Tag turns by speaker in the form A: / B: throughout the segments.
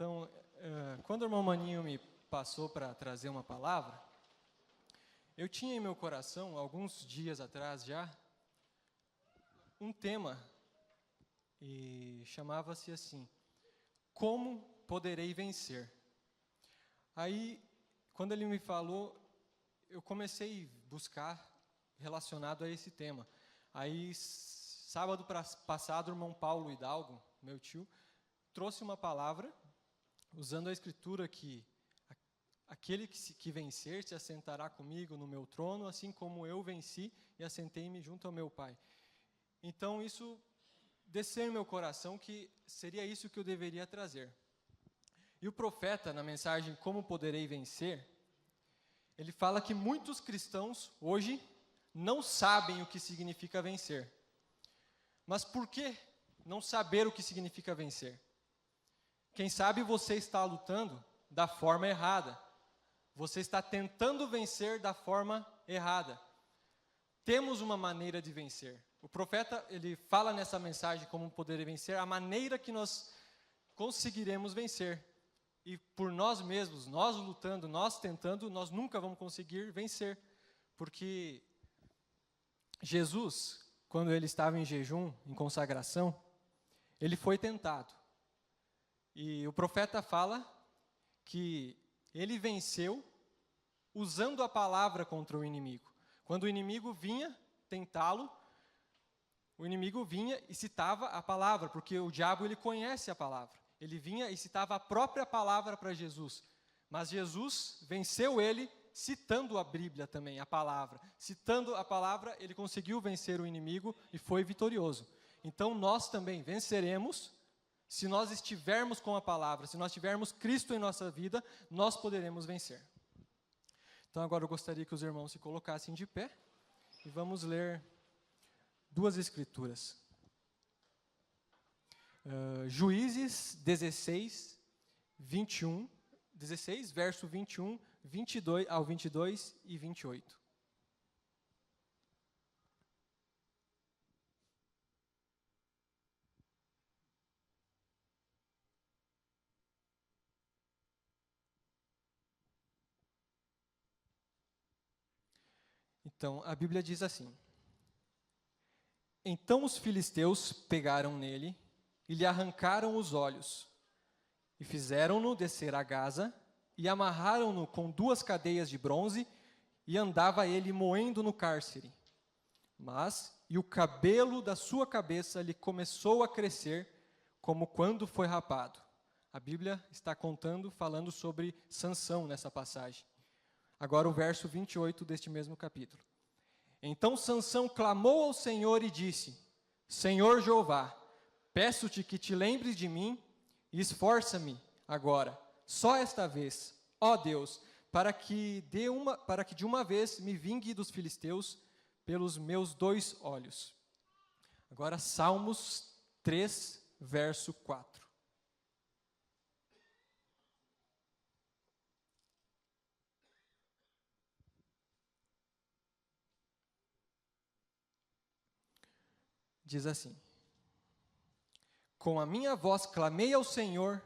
A: Então, quando o irmão Maninho me passou para trazer uma palavra, eu tinha em meu coração, alguns dias atrás já, um tema, e chamava-se assim: Como poderei vencer? Aí, quando ele me falou, eu comecei a buscar relacionado a esse tema. Aí, sábado passado, o irmão Paulo Hidalgo, meu tio, trouxe uma palavra, usando a escritura que aquele que vencer se assentará comigo no meu trono, assim como eu venci e assentei-me junto ao meu Pai. Então, isso desceu em meu coração que seria isso que eu deveria trazer. E o profeta, na mensagem Como Poderei Vencer, ele fala que muitos cristãos, hoje, não sabem o que significa vencer. Mas por que não saber o que significa vencer? Quem sabe você está lutando da forma errada. Você está tentando vencer da forma errada. Temos uma maneira de vencer. O profeta, ele fala nessa mensagem Como Poderei Vencer, a maneira que nós conseguiremos vencer. E por nós mesmos, nós lutando, nós tentando, nós nunca vamos conseguir vencer. Porque Jesus, quando ele estava em jejum, em consagração, ele foi tentado. E o profeta fala que ele venceu usando a palavra contra o inimigo. Quando o inimigo vinha tentá-lo, o inimigo vinha e citava a palavra, porque o diabo ele conhece a palavra. Ele vinha e citava a própria palavra para Jesus. Mas Jesus venceu ele citando a Bíblia também, a palavra. Citando a palavra, ele conseguiu vencer o inimigo e foi vitorioso. Então nós também venceremos se nós estivermos com a palavra, se nós tivermos Cristo em nossa vida, nós poderemos vencer. Então agora eu gostaria que os irmãos se colocassem de pé e vamos ler duas escrituras. Juízes 16, 21, 16, verso 21, 22 ao 22 e 28. Então, a Bíblia diz assim: Então os filisteus pegaram nele e lhe arrancaram os olhos, e fizeram-no descer a Gaza, e amarraram-no com 2 cadeias de bronze, e andava ele moendo no cárcere. E o cabelo da sua cabeça lhe começou a crescer, como quando foi rapado. A Bíblia está falando sobre Sansão nessa passagem. Agora o verso 28 deste mesmo capítulo. Então Sansão clamou ao Senhor e disse: Senhor Jeová, peço-te que te lembres de mim e esforça-me agora, só esta vez, ó Deus, para que de uma vez me vingue dos filisteus pelos meus 2 olhos. Agora Salmos 3, verso 4. Diz assim: Com a minha voz clamei ao Senhor,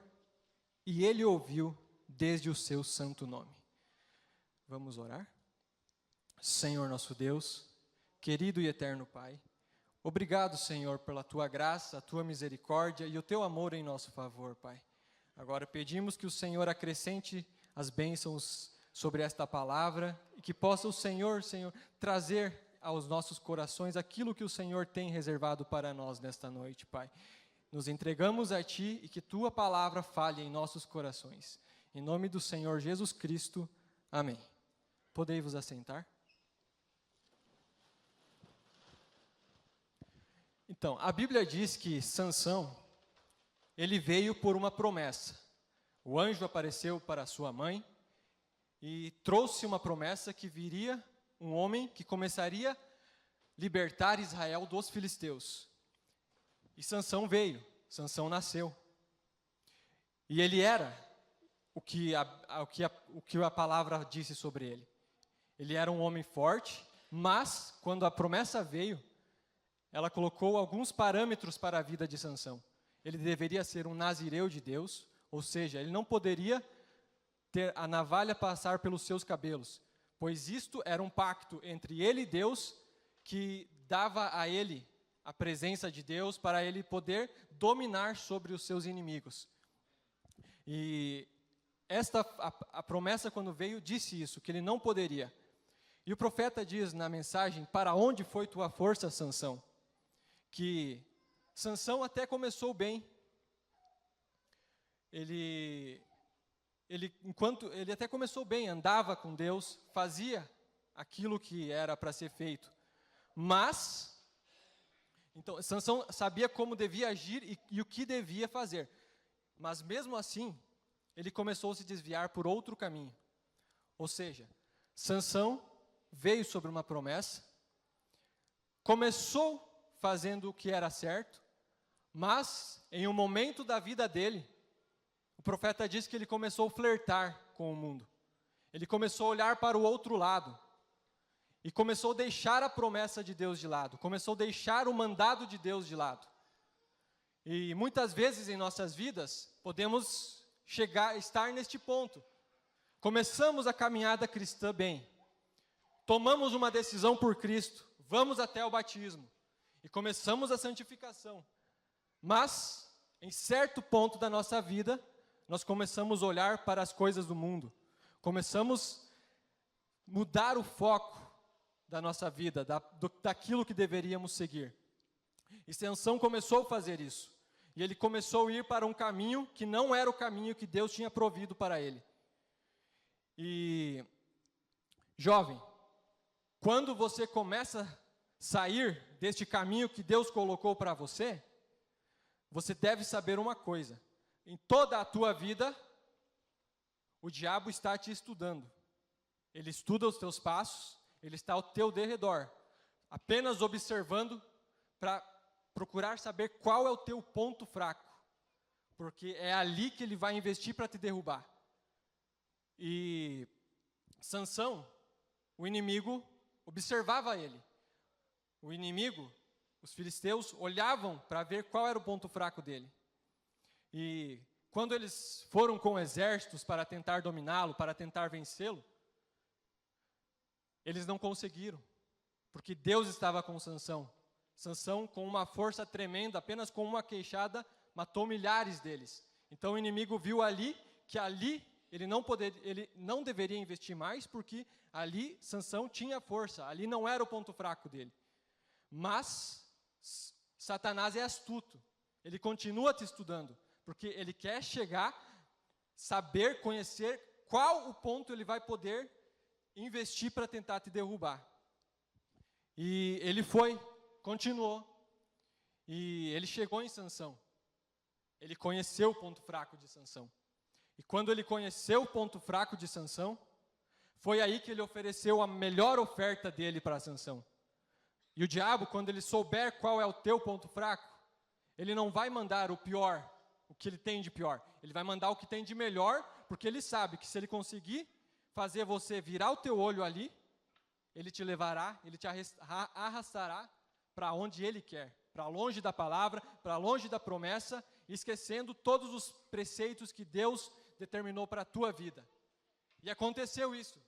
A: e Ele ouviu desde o seu santo nome. Vamos orar? Senhor nosso Deus, querido e eterno Pai, obrigado, Senhor, pela Tua graça, a Tua misericórdia e o Teu amor em nosso favor, Pai. Agora pedimos que o Senhor acrescente as bênçãos sobre esta palavra e que possa o Senhor, trazer aos nossos corações aquilo que o Senhor tem reservado para nós nesta noite, Pai. Nos entregamos a Ti e que Tua palavra fale em nossos corações. Em nome do Senhor Jesus Cristo, amém. Podei vos assentar? Então, a Bíblia diz que Sansão, ele veio por uma promessa. O anjo apareceu para sua mãe e trouxe uma promessa que viria um homem que começaria a libertar Israel dos filisteus. E Sansão veio, Sansão nasceu. E ele era o que a palavra disse sobre ele. Ele era um homem forte, mas quando a promessa veio, ela colocou alguns parâmetros para a vida de Sansão. Ele deveria ser um nazireu de Deus, Ou seja, ele não poderia ter a navalha passar pelos seus cabelos, pois isto era um pacto entre ele e Deus, que dava a ele a presença de Deus para ele poder dominar sobre os seus inimigos. E a promessa, quando veio, disse isso, que ele não poderia. E o profeta diz na mensagem: para onde foi tua força, Sansão? Que Sansão até começou bem. Ele até começou bem, andava com Deus, fazia aquilo que era para ser feito. Mas, então, Sansão sabia como devia agir e o que devia fazer. Mas mesmo assim, ele começou a se desviar por outro caminho. Ou seja, Sansão veio sobre uma promessa, começou fazendo o que era certo, mas em um momento da vida dele, o profeta diz que ele começou a flertar com o mundo. Ele começou a olhar para o outro lado. E começou a deixar a promessa de Deus de lado. Começou a deixar o mandado de Deus de lado. E muitas vezes em nossas vidas, podemos estar neste ponto. Começamos a caminhada cristã bem. Tomamos uma decisão por Cristo. Vamos até o batismo. E começamos a santificação. Mas, em certo ponto da nossa vida, nós começamos a olhar para as coisas do mundo. Começamos a mudar o foco da nossa vida, daquilo que deveríamos seguir. E Sansão começou a fazer isso. E ele começou a ir para um caminho que não era o caminho que Deus tinha provido para ele. E, jovem, quando você começa a sair deste caminho que Deus colocou para você, você deve saber uma coisa: em toda a tua vida, o diabo está te estudando. Ele estuda os teus passos, ele está ao teu derredor, apenas observando para procurar saber qual é o teu ponto fraco, porque é ali que ele vai investir para te derrubar. E Sansão, o inimigo, observava ele. O inimigo, os filisteus, olhavam para ver qual era o ponto fraco dele. E quando eles foram com exércitos para tentar dominá-lo, para tentar vencê-lo, eles não conseguiram, porque Deus estava com Sansão. Sansão, com uma força tremenda, apenas com uma queixada, matou milhares deles. Então o inimigo viu ali que ali ele não deveria investir mais, porque ali Sansão tinha força, ali não era o ponto fraco dele. Mas Satanás é astuto, ele continua te estudando, porque ele quer chegar, saber, conhecer qual o ponto ele vai poder investir para tentar te derrubar. E ele continuou, e ele chegou em Sansão. Ele conheceu o ponto fraco de Sansão. E quando ele conheceu o ponto fraco de Sansão, foi aí que ele ofereceu a melhor oferta dele para Sansão. E o diabo, quando ele souber qual é o teu ponto fraco, ele não vai mandar o pior, o que ele tem de pior. Ele vai mandar o que tem de melhor, porque ele sabe que se ele conseguir fazer você virar o teu olho ali, ele te levará, ele te arrastará para onde ele quer, para longe da palavra, para longe da promessa, esquecendo todos os preceitos que Deus determinou para a tua vida. E aconteceu isso.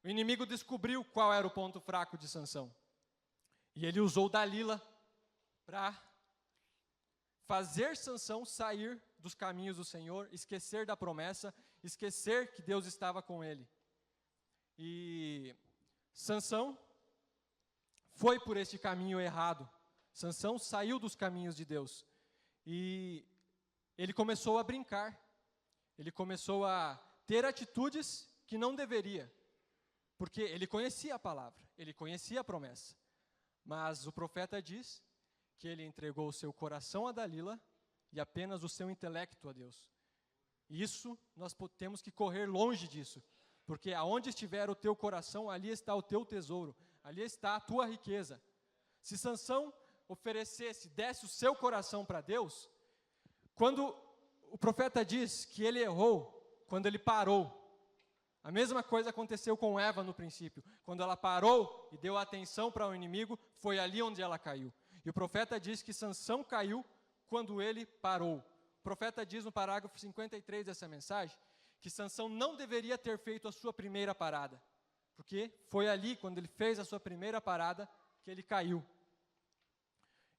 A: O inimigo descobriu qual era o ponto fraco de Sansão. E ele usou Dalila para fazer Sansão sair dos caminhos do Senhor, esquecer da promessa, esquecer que Deus estava com ele. E Sansão foi por este caminho errado. Sansão saiu dos caminhos de Deus. E ele começou a brincar. Ele começou a ter atitudes que não deveria. Porque ele conhecia a palavra, ele conhecia a promessa. Mas o profeta diz que ele entregou o seu coração a Dalila e apenas o seu intelecto a Deus. Isso, nós temos que correr longe disso. Porque aonde estiver o teu coração, ali está o teu tesouro. Ali está a tua riqueza. Se Sansão desse o seu coração para Deus, quando o profeta diz que ele errou, quando ele parou, a mesma coisa aconteceu com Eva no princípio. Quando ela parou e deu atenção para o inimigo, foi ali onde ela caiu. E o profeta diz que Sansão caiu quando ele parou. profeta diz no parágrafo 53 dessa mensagem que Sansão não deveria ter feito a sua primeira parada, porque foi ali, quando ele fez a sua primeira parada, que ele caiu.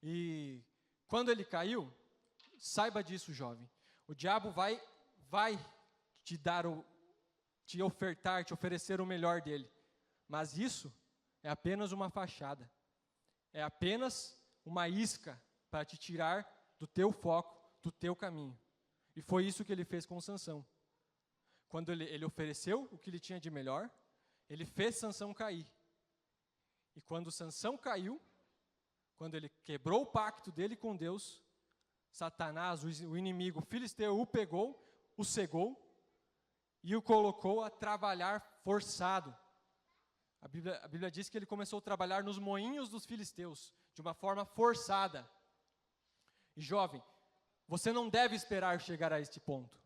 A: E quando ele caiu, saiba disso, jovem, o diabo vai te dar te ofertar, te oferecer o melhor dele, mas isso é apenas uma fachada, é apenas uma isca para te tirar do teu foco, do teu caminho. E foi isso que ele fez com Sansão. Quando ele ofereceu o que ele tinha de melhor, ele fez Sansão cair. E quando Sansão caiu, quando ele quebrou o pacto dele com Deus, Satanás, o inimigo o filisteu, o pegou, o cegou e o colocou a trabalhar forçado. A Bíblia diz que ele começou a trabalhar nos moinhos dos filisteus, de uma forma forçada. E jovem, você não deve esperar chegar a este ponto,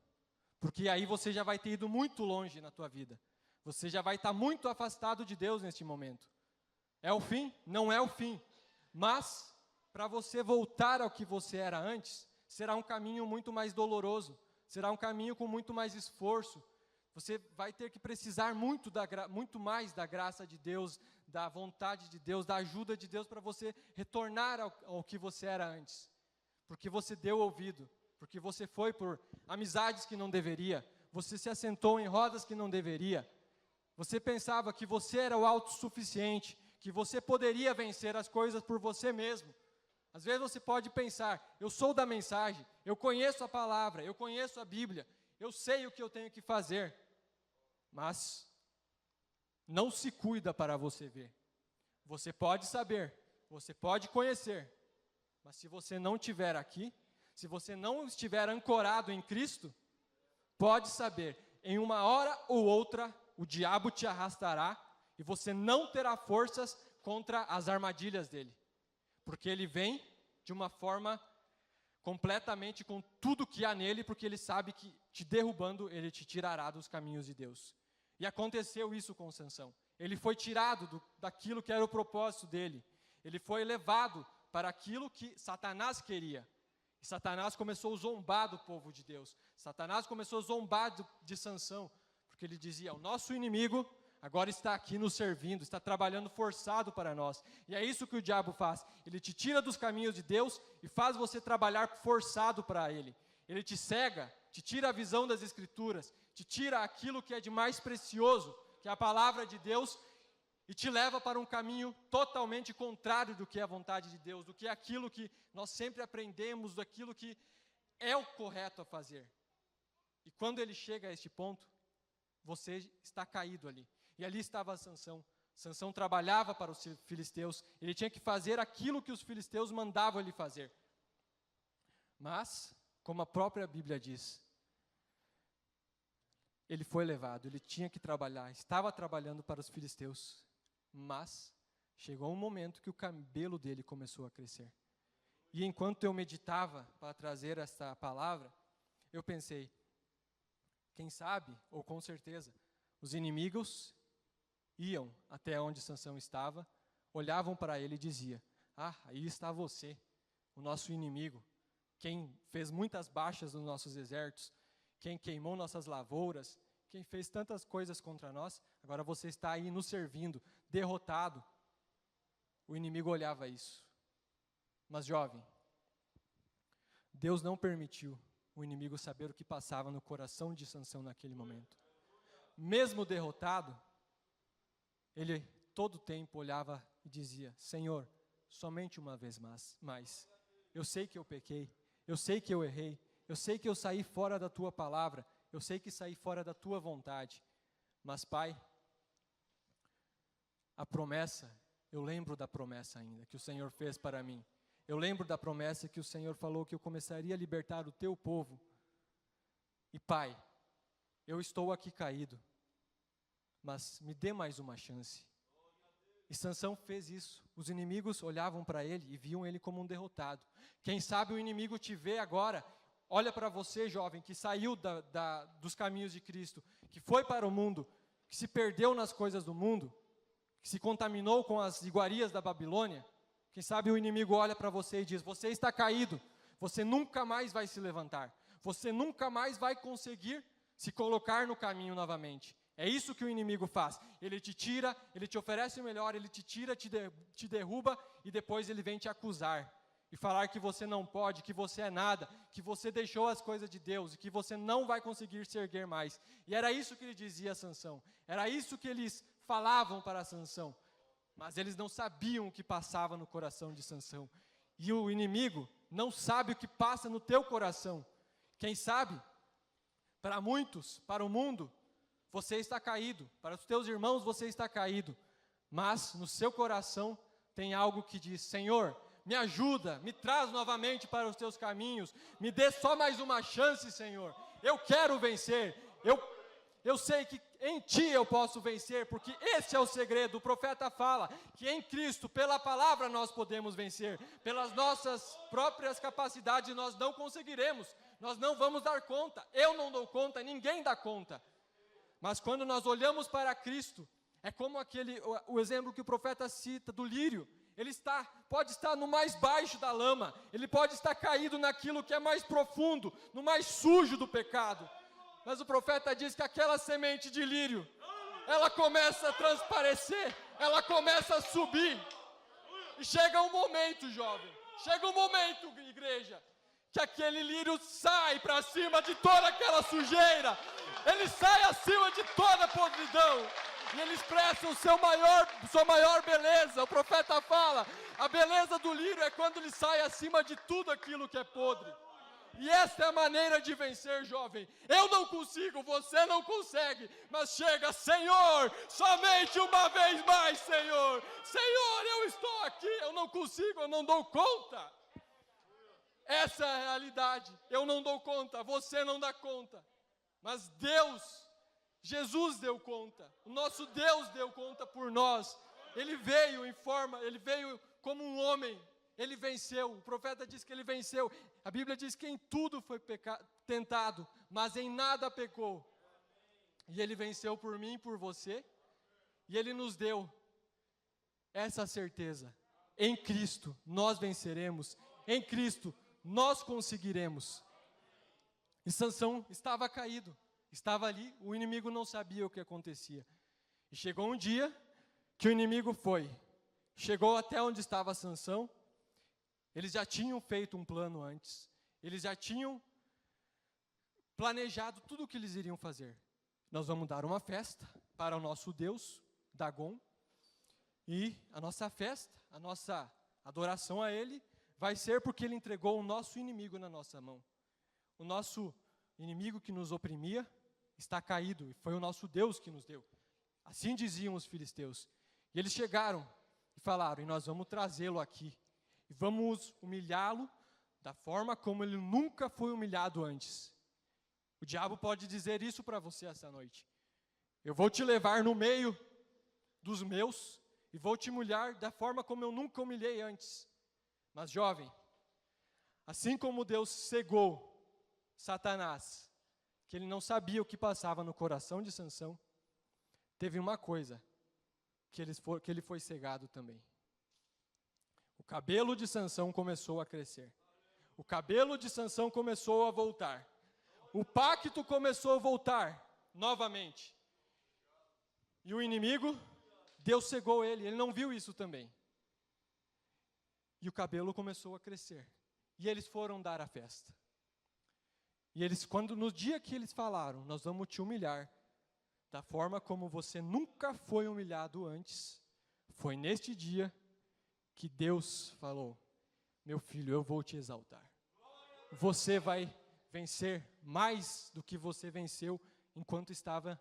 A: porque aí você já vai ter ido muito longe na tua vida. Você já vai estar muito afastado de Deus neste momento. É o fim? Não é o fim. Mas, para você voltar ao que você era antes, será um caminho muito mais doloroso, será um caminho com muito mais esforço. Você vai ter que precisar muito mais da graça de Deus, da vontade de Deus, da ajuda de Deus para você retornar ao que você era antes. Porque você deu ouvido, porque você foi por amizades que não deveria, você se assentou em rodas que não deveria, você pensava que você era o autossuficiente, que você poderia vencer as coisas por você mesmo. Às vezes você pode pensar, eu sou da mensagem, eu conheço a palavra, eu conheço a Bíblia, eu sei o que eu tenho que fazer. Mas não se cuida para você ver. Você pode saber, você pode conhecer, mas se você não estiver aqui, se você não estiver ancorado em Cristo, pode saber, em uma hora ou outra, o diabo te arrastará e você não terá forças contra as armadilhas dele. Porque ele vem de uma forma completamente com tudo que há nele, porque ele sabe que te derrubando, ele te tirará dos caminhos de Deus. E aconteceu isso com Sansão. Ele foi tirado daquilo que era o propósito dele. Ele foi levado para aquilo que Satanás queria. E Satanás começou a zombar do povo de Deus. Satanás começou a zombar de Sansão, porque ele dizia, o nosso inimigo agora está aqui nos servindo, está trabalhando forçado para nós. E é isso que o diabo faz. Ele te tira dos caminhos de Deus e faz você trabalhar forçado para ele. Ele te cega, te tira a visão das Escrituras, te tira aquilo que é de mais precioso, que é a palavra de Deus, e te leva para um caminho totalmente contrário do que é a vontade de Deus, do que é aquilo que nós sempre aprendemos, daquilo que é o correto a fazer. E quando ele chega a este ponto, você está caído ali. E ali estava Sansão. Sansão trabalhava para os filisteus, ele tinha que fazer aquilo que os filisteus mandavam ele fazer. Mas, como a própria Bíblia diz, ele foi levado, ele tinha que trabalhar, estava trabalhando para os filisteus, mas chegou um momento que o cabelo dele começou a crescer. E enquanto eu meditava para trazer esta palavra, eu pensei, quem sabe, ou com certeza, os inimigos iam até onde Sansão estava, olhavam para ele e diziam, aí está você, o nosso inimigo, quem fez muitas baixas nos nossos exércitos, quem queimou nossas lavouras, quem fez tantas coisas contra nós, agora você está aí nos servindo, derrotado. O inimigo olhava isso. Mas jovem, Deus não permitiu o inimigo saber o que passava no coração de Sansão naquele momento. Mesmo derrotado, ele todo o tempo olhava e dizia, Senhor, somente uma vez mais. Eu sei que eu pequei, eu sei que eu errei, eu sei que eu saí fora da Tua palavra, eu sei que saí fora da Tua vontade. Mas, Pai, a promessa, eu lembro da promessa ainda que o Senhor fez para mim. Eu lembro da promessa que o Senhor falou que eu começaria a libertar o Teu povo. E, Pai, eu estou aqui caído, mas me dê mais uma chance. E Sansão fez isso. Os inimigos olhavam para ele e viam ele como um derrotado. Quem sabe o inimigo te vê agora, olha para você, jovem, que saiu dos caminhos de Cristo, que foi para o mundo, que se perdeu nas coisas do mundo, que se contaminou com as iguarias da Babilônia. Quem sabe o inimigo olha para você e diz, você está caído, você nunca mais vai se levantar. você nunca mais vai conseguir se colocar no caminho novamente. É isso que o inimigo faz. Ele te tira, ele te oferece o melhor, ele te tira, te derruba e depois ele vem te acusar. E falar que você não pode, que você é nada, que você deixou as coisas de Deus e que você não vai conseguir se erguer mais. E era isso que ele dizia a Sansão. Era isso que eles falavam para Sansão. Mas eles não sabiam o que passava no coração de Sansão. E o inimigo não sabe o que passa no teu coração. Quem sabe, para muitos, para o mundo, você está caído. Para os teus irmãos, você está caído. Mas no seu coração tem algo que diz: Senhor, me ajuda, me traz novamente para os teus caminhos, me dê só mais uma chance, Senhor. Eu quero vencer, eu sei que em Ti eu posso vencer, porque esse é o segredo. O profeta fala que em Cristo, pela palavra nós podemos vencer, pelas nossas próprias capacidades nós não conseguiremos, nós não vamos dar conta, eu não dou conta, ninguém dá conta. Mas quando nós olhamos para Cristo, é como o exemplo que o profeta cita do lírio. Ele pode estar no mais baixo da lama, ele pode estar caído naquilo que é mais profundo, no mais sujo do pecado. Mas o profeta diz que aquela semente de lírio, ela começa a transparecer, ela começa a subir. E chega um momento, jovem, chega um momento, igreja, que aquele lírio sai para cima de toda aquela sujeira, ele sai acima de toda a podridão. E ele expressa sua maior beleza. O profeta fala, a beleza do lírio é quando ele sai acima de tudo aquilo que é podre. E essa é a maneira de vencer, jovem. Eu não consigo, você não consegue, mas chega: Senhor, somente uma vez mais, Senhor. Senhor, eu estou aqui, eu não consigo, eu não dou conta. Essa é a realidade. Eu não dou conta, você não dá conta. Mas Jesus deu conta, o nosso Deus deu conta por nós. Ele veio ele veio como um homem, ele venceu. O profeta diz que ele venceu. A Bíblia diz que em tudo foi tentado, mas em nada pecou. E ele venceu por mim e por você, e ele nos deu essa certeza. Em Cristo nós venceremos, em Cristo nós conseguiremos. E Sansão estava caído. Estava ali, o inimigo não sabia o que acontecia. E chegou um dia que o inimigo chegou até onde estava Sansão. Eles já tinham feito um plano antes. Eles já tinham planejado tudo o que eles iriam fazer. Nós vamos dar uma festa para o nosso Deus, Dagon. E a nossa festa, a nossa adoração a Ele, vai ser porque Ele entregou o nosso inimigo na nossa mão. O nosso inimigo que nos oprimia está caído, e foi o nosso Deus que nos deu. Assim diziam os filisteus. E eles chegaram e falaram: e nós vamos trazê-lo aqui, e vamos humilhá-lo da forma como ele nunca foi humilhado antes. O diabo pode dizer isso para você essa noite: eu vou te levar no meio dos meus, e vou te humilhar da forma como eu nunca humilhei antes. Mas, jovem, assim como Deus cegou Satanás, que ele não sabia o que passava no coração de Sansão, teve uma coisa, que ele foi cegado também. O cabelo de Sansão começou a crescer. O cabelo de Sansão começou a voltar. O pacto começou a voltar novamente. E o inimigo, Deus cegou ele não viu isso também. E o cabelo começou a crescer. E eles foram dar a festa. E eles, no dia que eles falaram: nós vamos te humilhar da forma como você nunca foi humilhado antes, foi neste dia que Deus falou: meu filho, eu vou te exaltar. Você vai vencer mais do que você venceu enquanto estava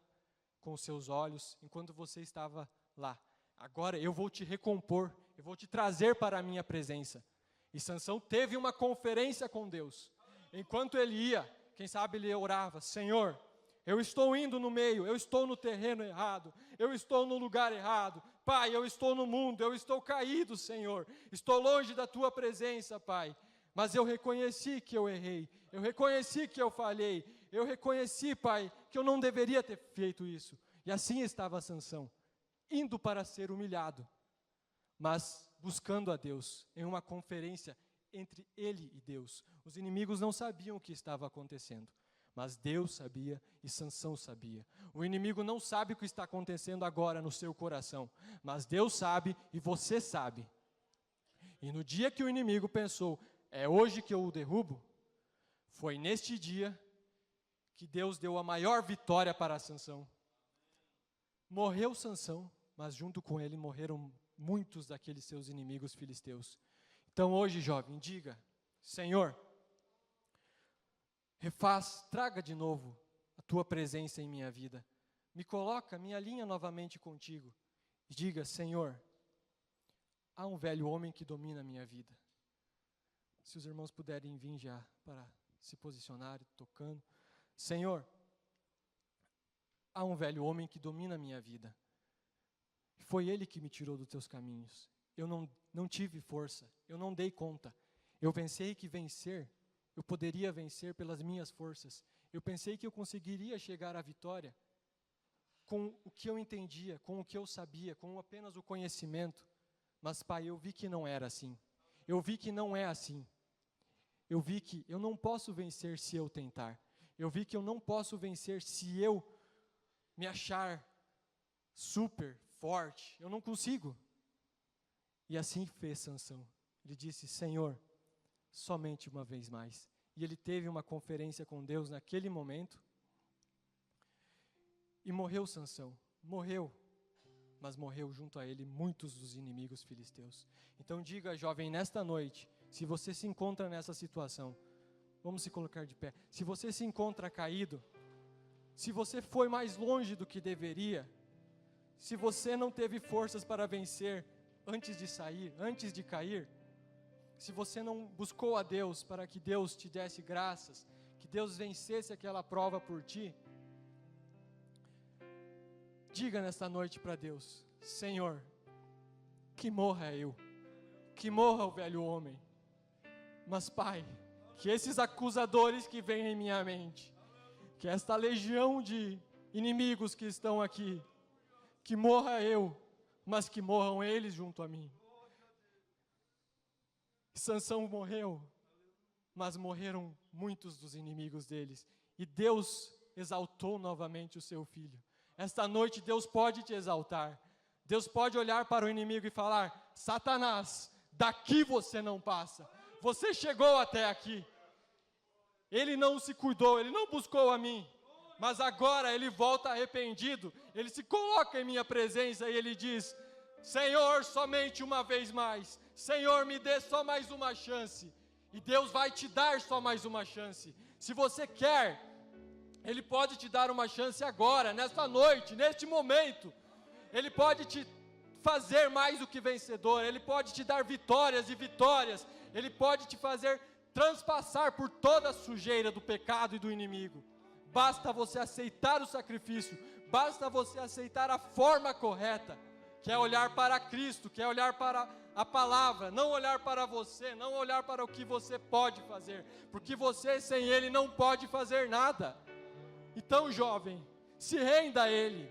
A: com os seus olhos, enquanto você estava lá. Agora eu vou te recompor, eu vou te trazer para a minha presença. E Sansão teve uma conferência com Deus. Enquanto ele ia, quem sabe ele orava: Senhor, eu estou indo no meio, eu estou no terreno errado, eu estou no lugar errado. Pai, eu estou no mundo, eu estou caído, Senhor. Estou longe da Tua presença, Pai. Mas eu reconheci que eu errei, eu reconheci que eu falhei, eu reconheci, Pai, que eu não deveria ter feito isso. E assim estava Sansão, indo para ser humilhado, mas buscando a Deus em uma conferência entre ele e Deus. Os inimigos não sabiam o que estava acontecendo, mas Deus sabia e Sansão sabia. O inimigo não sabe o que está acontecendo agora no seu coração, mas Deus sabe e você sabe. E no dia que o inimigo pensou, é hoje que eu o derrubo, foi neste dia que Deus deu a maior vitória para Sansão. Morreu Sansão, mas junto com ele morreram muitos daqueles seus inimigos filisteus. Então hoje, jovem, diga, Senhor, traga de novo a tua presença em minha vida. Me alinha novamente contigo. E diga, Senhor, há um velho homem que domina a minha vida. Se os irmãos puderem vir já para se posicionar, tocando. Senhor, há um velho homem que domina a minha vida. Foi ele que me tirou dos teus caminhos. Eu não tive força, eu não dei conta. Eu pensei que eu poderia vencer pelas minhas forças. Eu pensei que eu conseguiria chegar à vitória com o que eu entendia, com o que eu sabia, com apenas o conhecimento. Mas, Pai, eu vi que não era assim. Eu vi que não é assim. Eu vi que eu não posso vencer se eu tentar. Eu vi que eu não posso vencer se eu me achar super forte. Eu não consigo. E assim fez Sansão. Ele disse, Senhor, somente uma vez mais. E ele teve uma conferência com Deus naquele momento. E morreu Sansão. Morreu. Mas morreu junto a ele muitos dos inimigos filisteus. Então diga, jovem, nesta noite, se você se encontra nessa situação, vamos se colocar de pé. Se você se encontra caído, se você foi mais longe do que deveria, se você não teve forças para vencer antes de sair, antes de cair, se você não buscou a Deus para que Deus te desse graças, que Deus vencesse aquela prova por ti, diga nesta noite para Deus, Senhor, que morra eu, que morra o velho homem, mas Pai, que esses acusadores que vêm em minha mente, que esta legião de inimigos que estão aqui, que morra eu, mas que morram eles junto a mim. Sansão morreu, mas morreram muitos dos inimigos deles, e Deus exaltou novamente o seu filho. Esta noite Deus pode te exaltar, Deus pode olhar para o inimigo e falar, Satanás, daqui você não passa, você chegou até aqui, ele não se cuidou, ele não buscou a mim, mas agora ele volta arrependido, ele se coloca em minha presença e ele diz, Senhor, somente uma vez mais, Senhor, me dê só mais uma chance, e Deus vai te dar só mais uma chance. Se você quer, Ele pode te dar uma chance agora, nesta noite, neste momento. Ele pode te fazer mais do que vencedor, Ele pode te dar vitórias e vitórias, Ele pode te fazer transpassar por toda a sujeira do pecado e do inimigo. Basta você aceitar o sacrifício, basta você aceitar a forma correta, que é olhar para Cristo, que é olhar para a palavra, não olhar para você, não olhar para o que você pode fazer, porque você sem Ele não pode fazer nada. Então, jovem, se renda a Ele.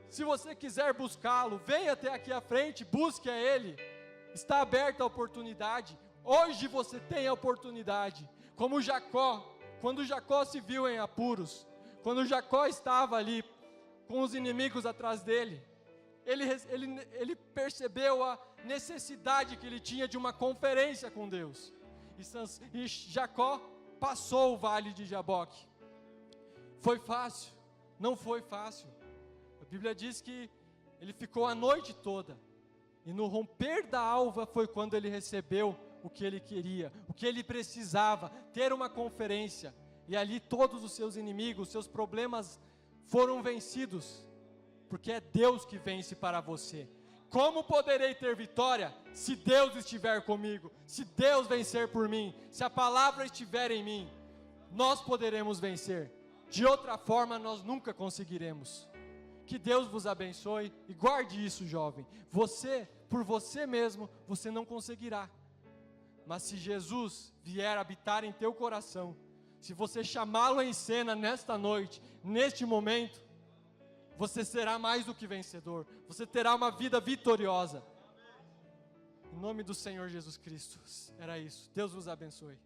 A: Se você quiser buscá-lo, venha até aqui à frente, busque a Ele. Está aberta a oportunidade. Hoje você tem a oportunidade. Como Jacó, quando Jacó se viu em apuros, quando Jacó estava ali com os inimigos atrás dele, ele percebeu a necessidade que ele tinha de uma conferência com Deus. E Jacó passou o vale de Jaboque. Foi fácil? Não foi fácil. A Bíblia diz que ele ficou a noite toda. E no romper da alva foi quando ele recebeu o que ele queria, o que ele precisava, ter uma conferência. E ali todos os seus inimigos, seus problemas foram vencidos. Porque é Deus que vence para você. Como poderei ter vitória se Deus estiver comigo? Se Deus vencer por mim? Se a palavra estiver em mim? Nós poderemos vencer. De outra forma, nós nunca conseguiremos. Que Deus vos abençoe e guarde isso, jovem. Você, por você mesmo, você não conseguirá. Mas se Jesus vier habitar em teu coração, se você chamá-lo em cena nesta noite, neste momento, você será mais do que vencedor. Você terá uma vida vitoriosa. Em nome do Senhor Jesus Cristo. Era isso. Deus vos abençoe.